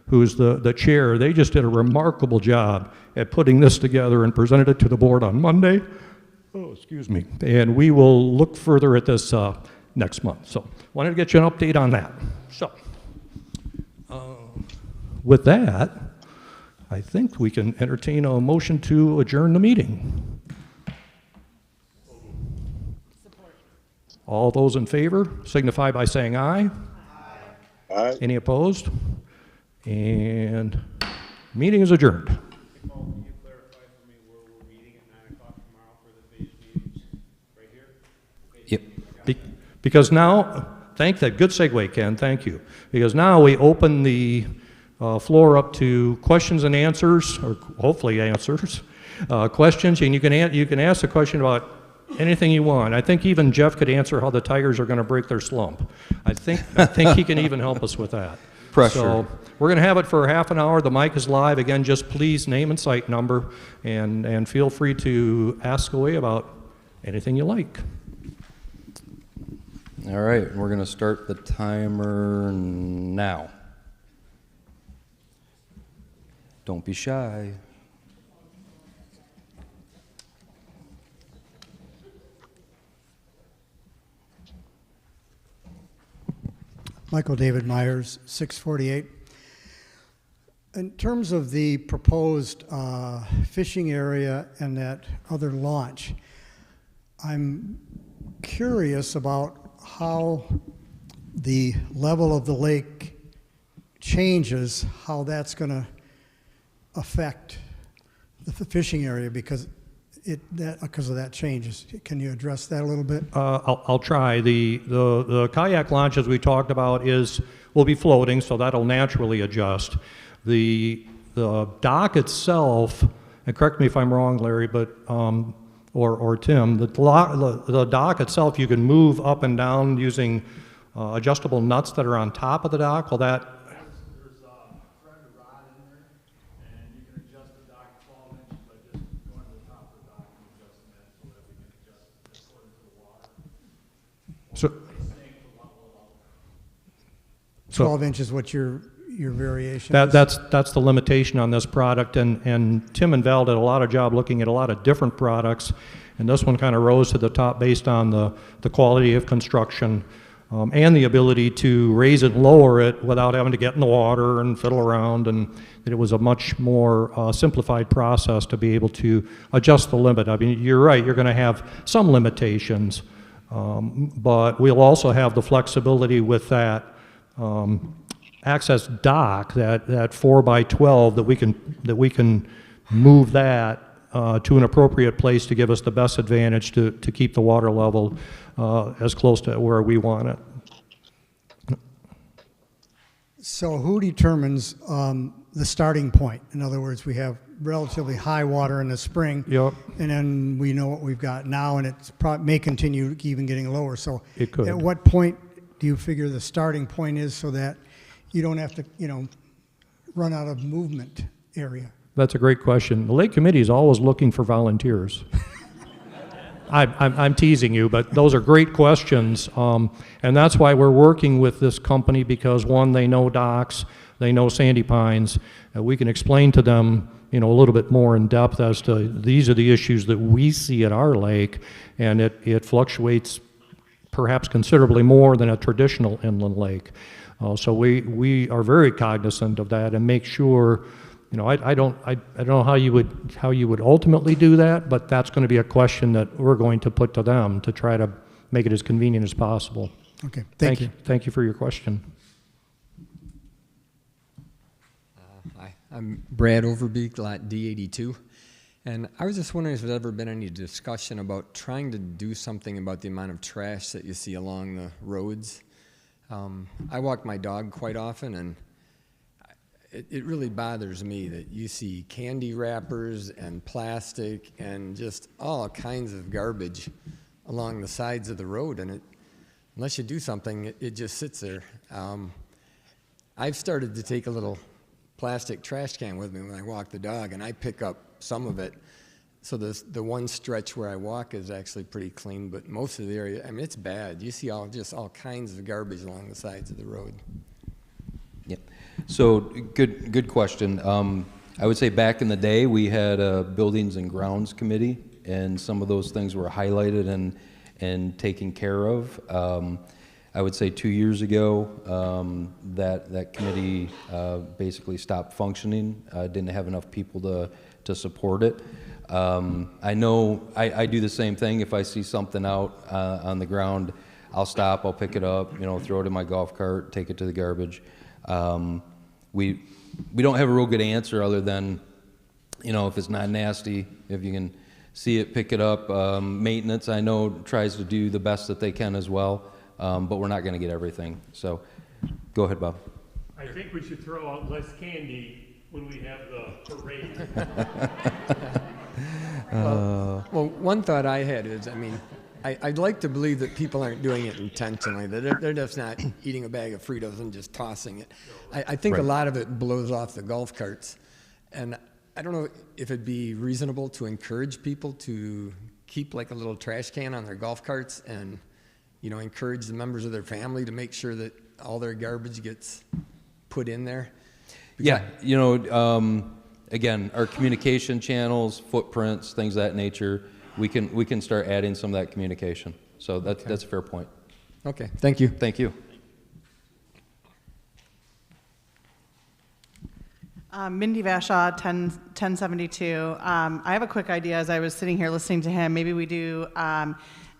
who's the chair. They just did a remarkable job at putting this together and presented it to the board on Monday. Oh, excuse me. And we will look further at this next month. So wanted to get you an update on that. So with that, I think we can entertain a motion to adjourn the meeting. Support. All those in favor signify by saying aye. Aye. Any opposed? And meeting is adjourned. Can you clarify for me where we're meeting at 9 o'clock tomorrow for the phase meetings? Right here? Yep. Because now, good segue, Ken, thank you. Because now we open the floor up to questions and answers, or hopefully answers, questions, and you can ask a question about anything you want. I think even Jeff could answer how the Tigers are going to break their slump. I think he can even help us with that. Pressure. So we're going to have it for half an hour. The mic is live. Again, just please name and site number, and feel free to ask away about anything you like. All right, we're going to start the timer now. Don't be shy. Michael David Myers, 648. In terms of the proposed fishing area and that other launch, I'm curious about how the level of the lake changes, how that's going to affect the fishing area because of that changes. Can you address that a little bit? I'll try. The kayak launch, as we talked about, will be floating, so that'll naturally adjust. The dock itself, and correct me if I'm wrong, Larry, but or Tim, the dock itself, you can move up and down using adjustable nuts that are on top of the dock. Will that? There's a thread of rod in there, and you can adjust the dock 12 inches by just going to the top of the dock and adjusting that so that we can adjust it according to the water. So 12 inches, what's your variation is? That's the limitation on this product, and Tim and Val did a lot of job looking at a lot of different products, and this one kind of rose to the top based on the quality of construction and the ability to raise it and lower it without having to get in the water and fiddle around, and that it was a much more simplified process to be able to adjust the limit. I mean, you're right, you're going to have some limitations, but we'll also have the flexibility with that access dock, that 4x12, that we can move that to an appropriate place to give us the best advantage to keep the water level as close to where we want it. So who determines the starting point? In other words, we have relatively high water in the spring, Yep. and then we know what we've got now, and it may continue even getting lower. So It could. at what point do you figure the starting point is so that you don't have to, run out of movement area? That's a great question. The Lake Committee is always looking for volunteers. I'm teasing you, but those are great questions, and that's why we're working with this company, because one, they know docks, they know Sandy Pines. We can explain to them, a little bit more in depth as to these are the issues that we see at our lake, and it fluctuates perhaps considerably more than a traditional inland lake. So we are very cognizant of that and make sure. I don't know how you would ultimately do that, but that's going to be a question that we're going to put to them to try to make it as convenient as possible. Okay, thank you. Thank you for your question. Hi, I'm Brad Overbeek, lot D82. And I was just wondering if there's ever been any discussion about trying to do something about the amount of trash that you see along the roads. I walk my dog quite often, and it really bothers me that you see candy wrappers and plastic and just all kinds of garbage along the sides of the road, and unless you do something, it just sits there. I've started to take a little plastic trash can with me when I walk the dog, and I pick up some of it. So the one stretch where I walk is actually pretty clean, but most of the area, I mean, it's bad. You see all kinds of garbage along the sides of the road. Yep. So good question. I would say back in the day, we had a Buildings and Grounds Committee, and some of those things were highlighted and taken care of. I would say 2 years ago, that committee basically stopped functioning. Didn't have enough people to support it. I know I do the same thing. If I see something out on the ground, I'll stop, I'll pick it up, throw it in my golf cart, take it to the garbage. We don't have a real good answer other than, if it's not nasty, if you can see it, pick it up. Maintenance, I know, tries to do the best that they can as well, but we're not going to get everything. So go ahead, Bob. I think we should throw out less candy when we have the parade. Well, one thought I had is, I'd like to believe that people aren't doing it intentionally, that they're just not eating a bag of Fritos and just tossing it. I think Right. a lot of it blows off the golf carts. And I don't know if it'd be reasonable to encourage people to keep like a little trash can on their golf carts and, encourage the members of their family to make sure that all their garbage gets put in there. Yeah, again, our communication channels, footprints, things of that nature, we can start adding some of that communication. So that's a fair point. Okay, thank you. Thank you. Mindy Vashaw, 1072. I have a quick idea as I was sitting here listening to him. Maybe we do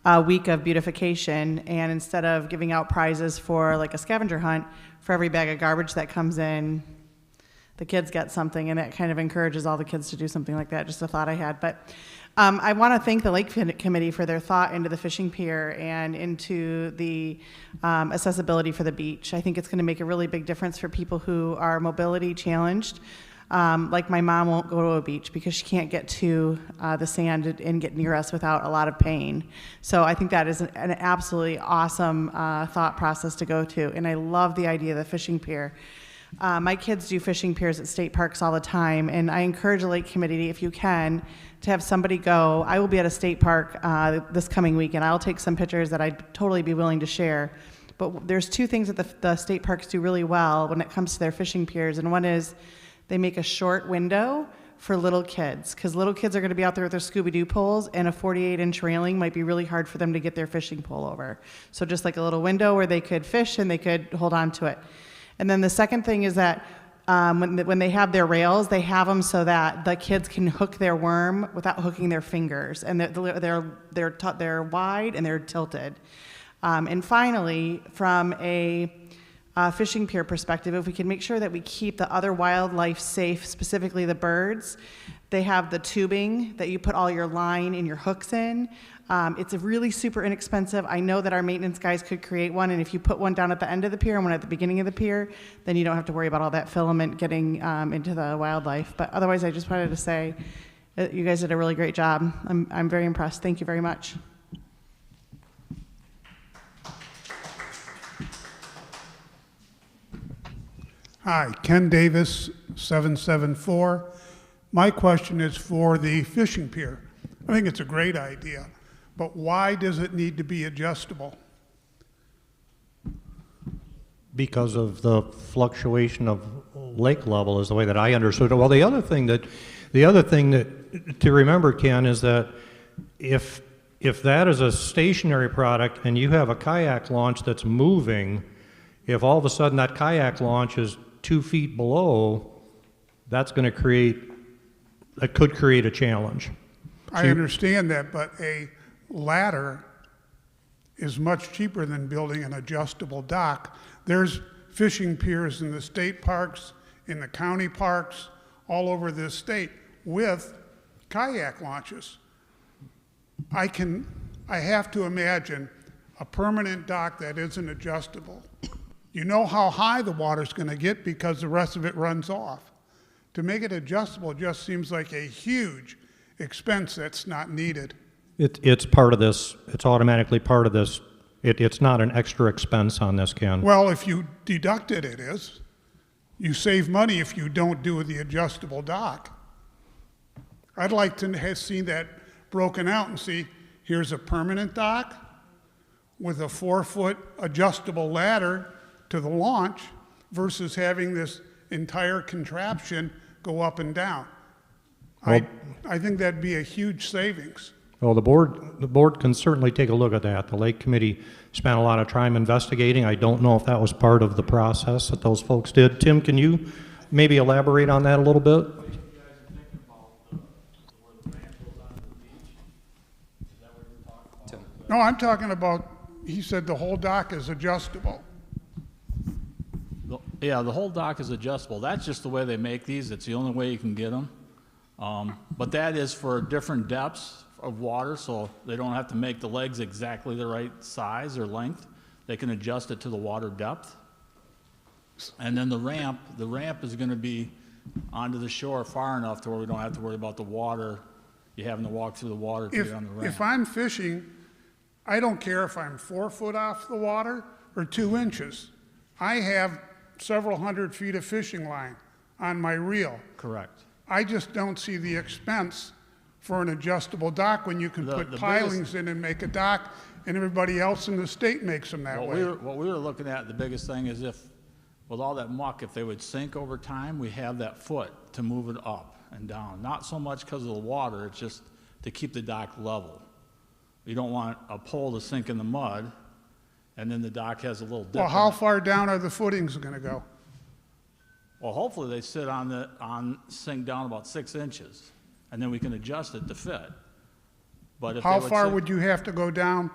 a week of beautification, and instead of giving out prizes for like a scavenger hunt, for every bag of garbage that comes in, the kids get something, and it kind of encourages all the kids to do something like that. Just a thought I had. But I want to thank the Lake Committee for their thought into the fishing pier and into the accessibility for the beach. I think it's going to make a really big difference for people who are mobility challenged. Like my mom won't go to a beach because she can't get to the sand and get near us without a lot of pain. So I think that is an absolutely awesome thought process to go to. And I love the idea of the fishing pier. My kids do fishing piers at state parks all the time, and I encourage the Lake Committee, if you can, to have somebody go. I will be at a state park this coming week, and I'll take some pictures that I'd totally be willing to share. But there's two things that the state parks do really well when it comes to their fishing piers, and one is they make a short window for little kids, because little kids are going to be out there with their Scooby-Doo poles, and a 48-inch railing might be really hard for them to get their fishing pole over. So just like a little window where they could fish and they could hold on to it. And then the second thing is that when they have their rails, they have them so that the kids can hook their worm without hooking their fingers, and they're wide and they're tilted. And finally, from a fishing pier perspective, if we can make sure that we keep the other wildlife safe, specifically the birds, they have the tubing that you put all your line and your hooks in. It's a really super inexpensive. I know that our maintenance guys could create one, and if you put one down at the end of the pier and one at the beginning of the pier, then you don't have to worry about all that filament getting into the wildlife. But otherwise, I just wanted to say that you guys did a really great job. I'm very impressed. Thank you very much. Hi, Ken Davis, 774. My question is for the fishing pier. I think it's a great idea, but why does it need to be adjustable? Because of the fluctuation of lake level is the way that I understood it. Well, the other thing that to remember, Ken, is that if that is a stationary product and you have a kayak launch that's moving, if all of a sudden that kayak launch is 2 feet below, that could create a challenge. I understand that, but a ladder is much cheaper than building an adjustable dock. There's fishing piers in the state parks, in the county parks, all over this state with kayak launches. I have to imagine a permanent dock that isn't adjustable You know how high the water's going to get because the rest of it runs off. To make it adjustable just seems like a huge expense that's not needed. It's part of this, it's automatically part of this. It's not an extra expense on this, Ken. Well, if you deduct it, it is. You save money if you don't do the adjustable dock. I'd like to have seen that broken out and see, here's a permanent dock with a 4-foot adjustable ladder to the launch versus having this entire contraption go up and down. Well- I think that'd be a huge savings. Well, the board can certainly take a look at that. The Lake Committee spent a lot of time investigating. I don't know if that was part of the process that those folks did. Tim, can you maybe elaborate on that a little bit? No, I'm talking about, he said the whole dock is adjustable. Yeah, the whole dock is adjustable. That's just the way they make these. It's the only way you can get them. But that is for different depths of water, so they don't have to make the legs exactly the right size or length. They can adjust it to the water depth. And then the ramp is going to be onto the shore far enough to where we don't have to worry about the water, you having to walk through the water to get on the ramp. If I'm fishing, I don't care if I'm 4 foot off the water or 2 inches. I have several hundred feet of fishing line on my reel. Correct. I just don't see the expense for an adjustable dock when you can put pilings in and make a dock, and everybody else in the state makes them that way. What we were looking at, the biggest thing is if, with all that muck, if they would sink over time, we have that foot to move it up and down. Not so much because of the water, it's just to keep the dock level. You don't want a pole to sink in the mud, and then the dock has a little dip. Well, how far down are the footings going to go? Well, hopefully they sit sink down about 6 inches, and then we can adjust it to fit. But if How they would far sink- would you have to go down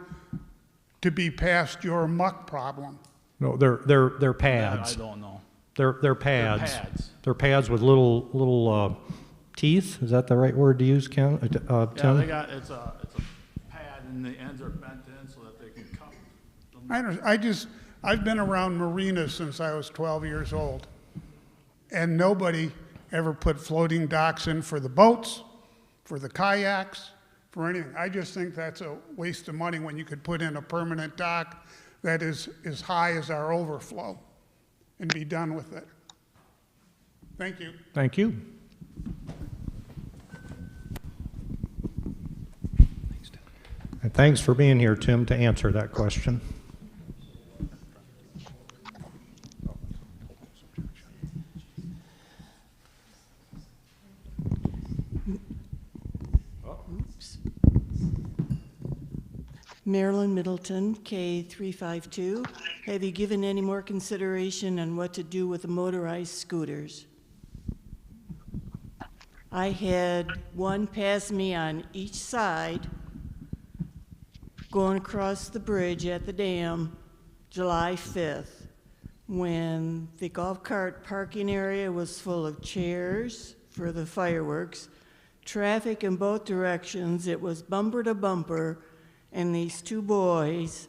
to be past your muck problem? No, they're pads. I don't know. They're pads. pads. They're pads with little teeth. Is that the right word to use, Ken? Yeah, Tim? it's a pad, and the ends are bent in so that they can cup them. I've been around marinas since I was 12 years old, and nobody ever put floating docks in for the boats, for the kayaks, for anything. I just think that's a waste of money when you could put in a permanent dock that is as high as our overflow and be done with it. Thank you. Thank you. And thanks for being here, Tim, to answer that question. Marilyn Middleton, K352. Have you given any more consideration on what to do with the motorized scooters? I had one pass me on each side going across the bridge at the dam July 5th when the golf cart parking area was full of chairs for the fireworks, traffic in both directions. It was bumper to bumper, and these 2 boys,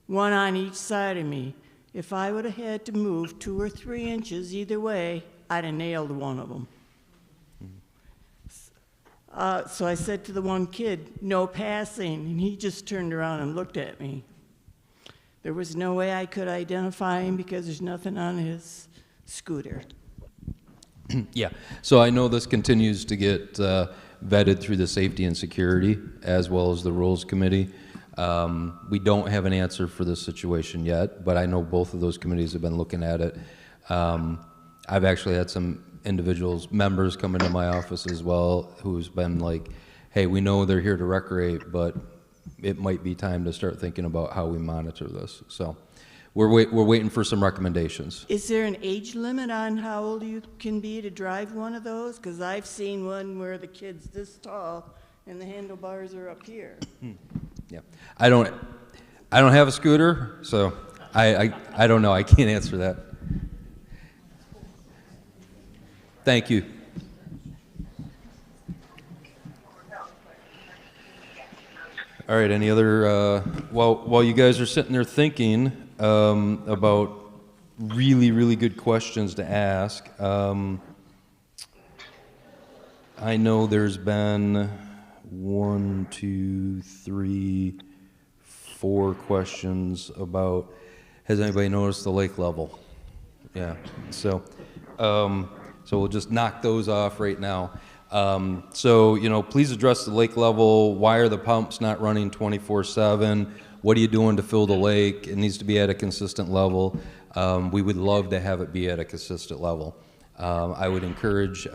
one on each side of me. If I would have had to move 2 or 3 inches either way, I'd have nailed one of them. So I said to the one kid, "No passing," and he just turned around and looked at me. There was no way I could identify him because there's nothing on his scooter. Yeah, so I know this continues to get vetted through the Safety and Security as well as the Rules Committee. We don't have an answer for this situation yet, but I know both of those committees have been looking at it. I've actually had some members come into my office as well who's been like, hey, we know they're here to recreate, but it might be time to start thinking about how we monitor this. So we're waiting for some recommendations. Is there an age limit on how old you can be to drive one of those? Because I've seen one where the kid's this tall and the handlebars are up here. Yeah, I don't have a scooter, so I don't know. I can't answer that. Thank you. All right, any other, while you guys are sitting there thinking about really, really good questions to ask. I know there's been 1, 2, 3, 4 questions about, has anybody noticed the lake level? Yeah, so we'll just knock those off right now. So, you know, please address the lake level. Why are the pumps not running 24/7? What are you doing to fill the lake? It needs to be at a consistent level. We would love to have it be at a consistent level. I would encourage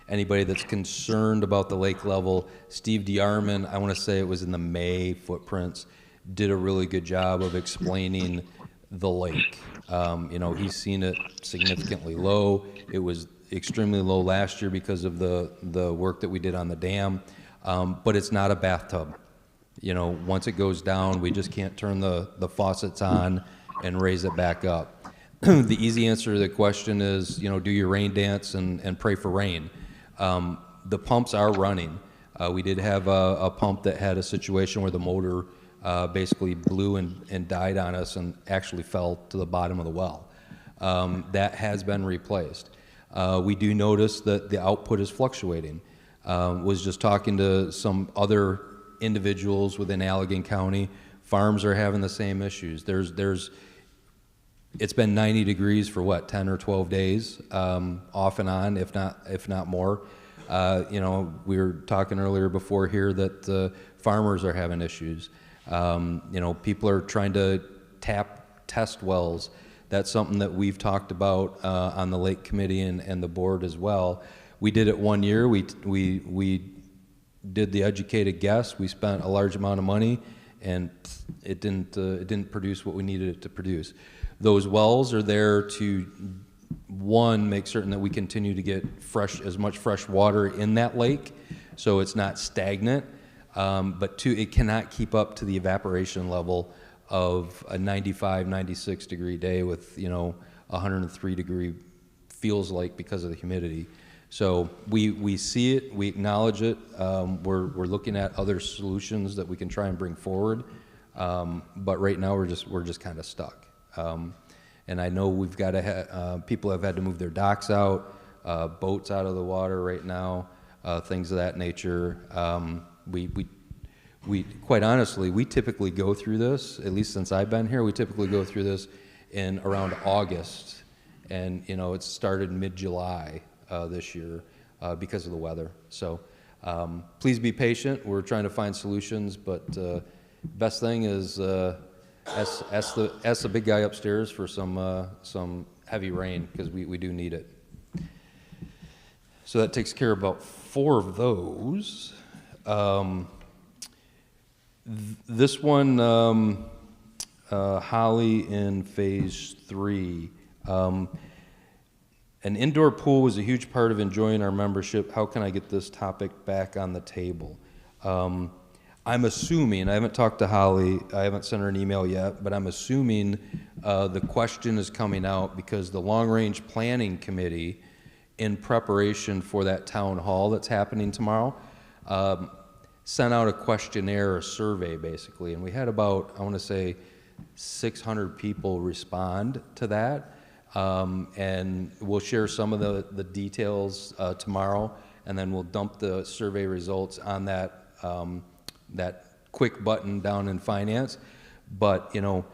anybody that's concerned about the lake level, Steve DeArmond, I want to say it was in the May footprints, did a really good job of explaining the lake. You know, he's seen it significantly low. It was extremely low last year because of the work that we did on the dam, but it's not a bathtub. You know, once it goes down, we just can't turn the faucets on and raise it back up. The easy answer to the question is, you know, do your rain dance and pray for rain. The pumps are running. We did have a pump that had a situation where the motor basically blew and died on us and actually fell to the bottom of the well. That has been replaced. We do notice that the output is fluctuating. Was just talking to some other individuals within Allegan County. Farms are having the same issues. It's been 90 degrees for what, 10 or 12 days, off and on, if not more. You know, we were talking earlier before here that farmers are having issues. You know, people are trying to tap test wells. That's something that we've talked about on the Lake Committee and the board as well. We did it one year. We did the educated guess. We spent a large amount of money, and it didn't produce what we needed it to produce. Those wells are there to, one, make certain that we continue to get as much fresh water in that lake, so it's not stagnant. But two, it cannot keep up to the evaporation level of a 95, 96 degree day with, you know, 103 degree feels like because of the humidity. So we see it, we acknowledge it. We're looking at other solutions that we can try and bring forward. But right now we're just kind of stuck. And I know we've got to people have had to move their docks out, boats out of the water right now, things of that nature. We quite honestly, we typically go through this, at least since I've been here, we typically go through this in around August, and you know, it started mid-July this year because of the weather. So please be patient. We're trying to find solutions, but best thing is ask the big guy upstairs for some heavy rain, because we do need it. So that takes care of about 4 of those. This one, Holly in phase 3. An indoor pool was a huge part of enjoying our membership. How can I get this topic back on the table? I'm assuming, I haven't talked to Holly, I haven't sent her an email yet, but I'm assuming the question is coming out because the Long Range Planning Committee, in preparation for that town hall that's happening tomorrow, sent out a questionnaire, a survey basically, and we had about, I want to say, 600 people respond to that. And we'll share some of the details tomorrow, and then we'll dump the survey results on that that quick button down in finance. But you know,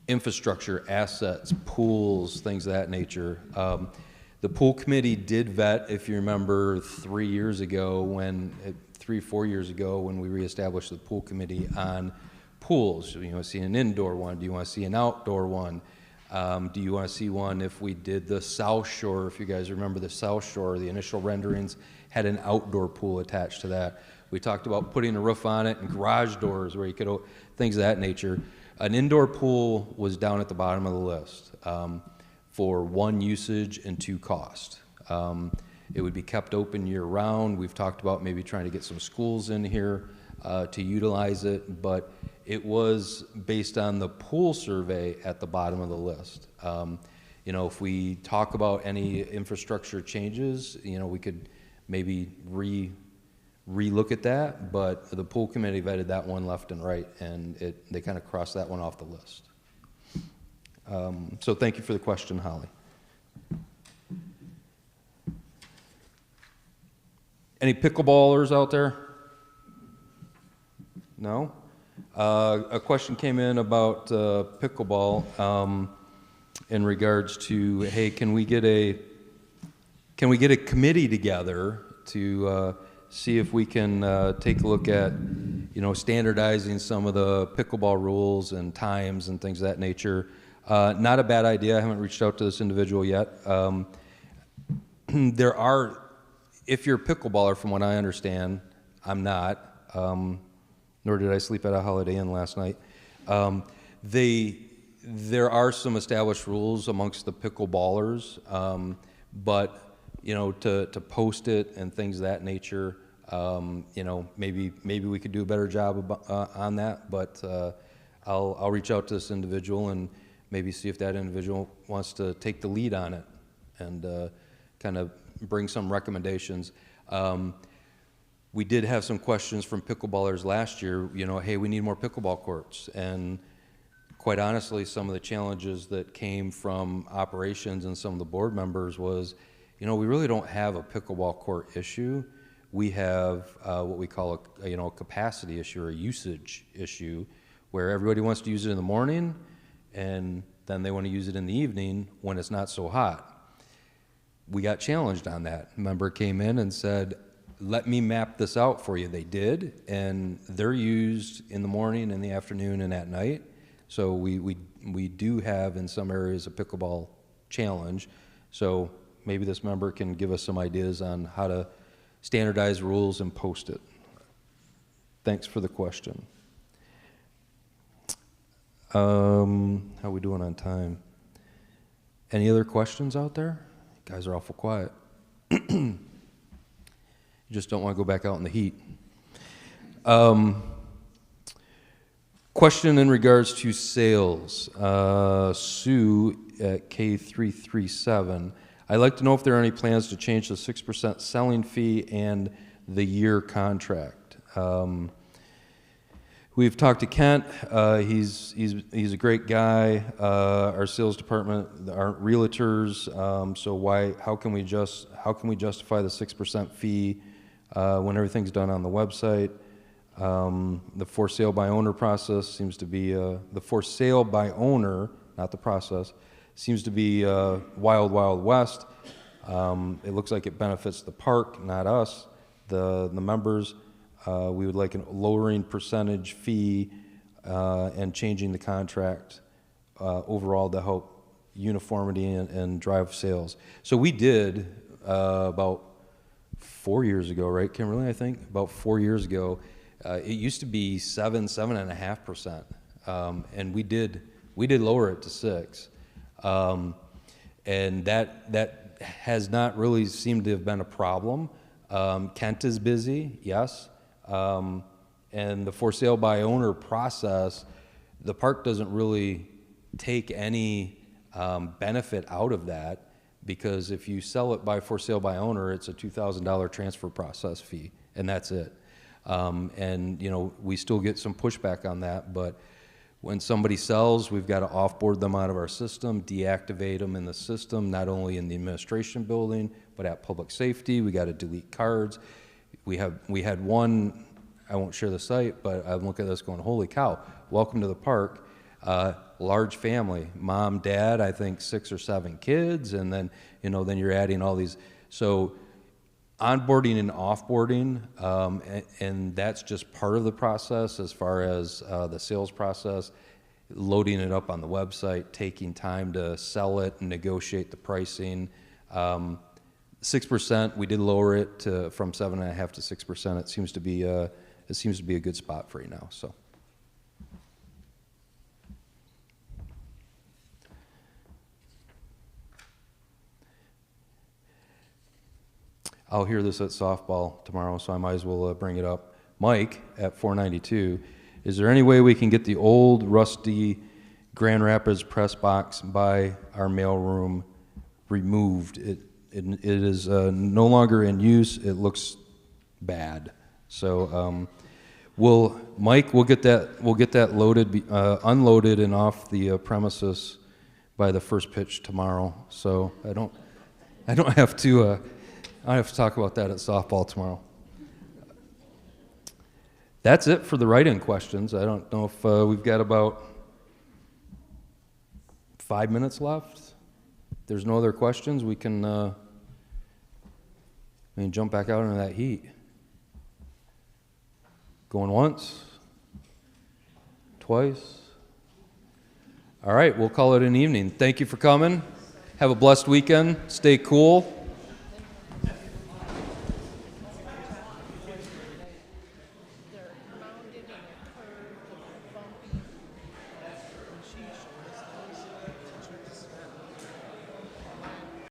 infrastructure, assets, pools, things of that nature. The pool committee did vet, if you remember, 3 years ago when 4 years ago when we reestablished the pool committee on pools. You want to see an indoor one? Do you want to see an outdoor one? Do you want to see one if we did the South Shore? If you guys remember the South Shore, the initial renderings had an outdoor pool attached to that. We talked about putting a roof on it and garage doors where you could, things of that nature. An indoor pool was down at the bottom of the list for 1, usage, and 2, cost. It would be kept open year round. We've talked about maybe trying to get some schools in here to utilize it, but it was based on the pool survey at the bottom of the list. You know, if we talk about any infrastructure changes, you know, we could maybe re-look at that, but the pool committee vetted that one left and right, and they kind of crossed that one off the list. So thank you for the question, Holly. Any pickleballers out there? No? A question came in about pickleball in regards to, hey, can we get a committee together to see if we can take a look at, standardizing some of the pickleball rules and times and things of that nature. Not a bad idea. I haven't reached out to this individual yet. There are, if you're a pickleballer, from what I understand, I'm not, nor did I sleep at a Holiday Inn last night. There are some established rules amongst the pickleballers, but to post it and things of that nature, maybe we could do a better job on that. But I'll reach out to this individual and maybe see if that individual wants to take the lead on it and kind of bring some recommendations. We did have some questions from pickleballers last year, hey, we need more pickleball courts. And quite honestly, some of the challenges that came from operations and some of the board members was, we really don't have a pickleball court issue. We have what we call a capacity issue or a usage issue, where everybody wants to use it in the morning and then they want to use it in the evening when it's not so hot. We got challenged on that. A member came in and said, let me map this out for you. They did, and they're used in the morning, in the afternoon, and at night. So we do have in some areas a pickleball challenge. So maybe this member can give us some ideas on how to standardize rules and post it. Thanks for the question. How are we doing on time? Any other questions out there? You guys are awful quiet. You just don't want to go back out in the heat. Question in regards to sales. Sue at K337. I'd like to know if there are any plans to change the 6% selling fee and the year contract. We've talked to Kent. He's a great guy. Our sales department aren't realtors, so how can we justify the 6% fee when everything's done on the website? The for sale by owner process seems to be the for sale by owner, not the process, seems to be wild, wild west. It looks like it benefits the park, not us, the members. We would like a lowering percentage fee and changing the contract overall to help uniformity and drive sales. So we did about 4 years ago, right, Kimberly? I think about 4 years ago. It used to be 7.5%, and we did lower it to 6%, and that has not really seemed to have been a problem. Kent is busy, yes, and the for sale by owner process, the park doesn't really take any benefit out of that, because if you sell it by for sale by owner, it's a $2,000 transfer process fee, and that's it. And we still get some pushback on that, but when somebody sells, we've got to offboard them out of our system, deactivate them in the system, not only in the administration building, but at public safety. We got to delete cards. We had one, I won't share the site, but I'm looking at this going, holy cow, welcome to the park. Large family, mom, dad, I think 6 or 7 kids, and then, then you're adding all these. So onboarding and offboarding, and that's just part of the process as far as the sales process, loading it up on the website, taking time to sell it and negotiate the pricing. 6%, we did lower it from 7.5% to 6%. It seems to be a good spot for you now. So. I'll hear this at softball tomorrow, so I might as well bring it up. Mike at 492, is there any way we can get the old rusty Grand Rapids press box by our mailroom removed? It is no longer in use. It looks bad. So Mike, we'll get that loaded, unloaded and off the premises by the first pitch tomorrow. So I don't have to talk about that at softball tomorrow. That's it for the write-in questions. I don't know if we've got about 5 minutes left. If there's no other questions, we can jump back out into that heat. Going once, twice. All right, we'll call it an evening. Thank you for coming. Have a blessed weekend. Stay cool.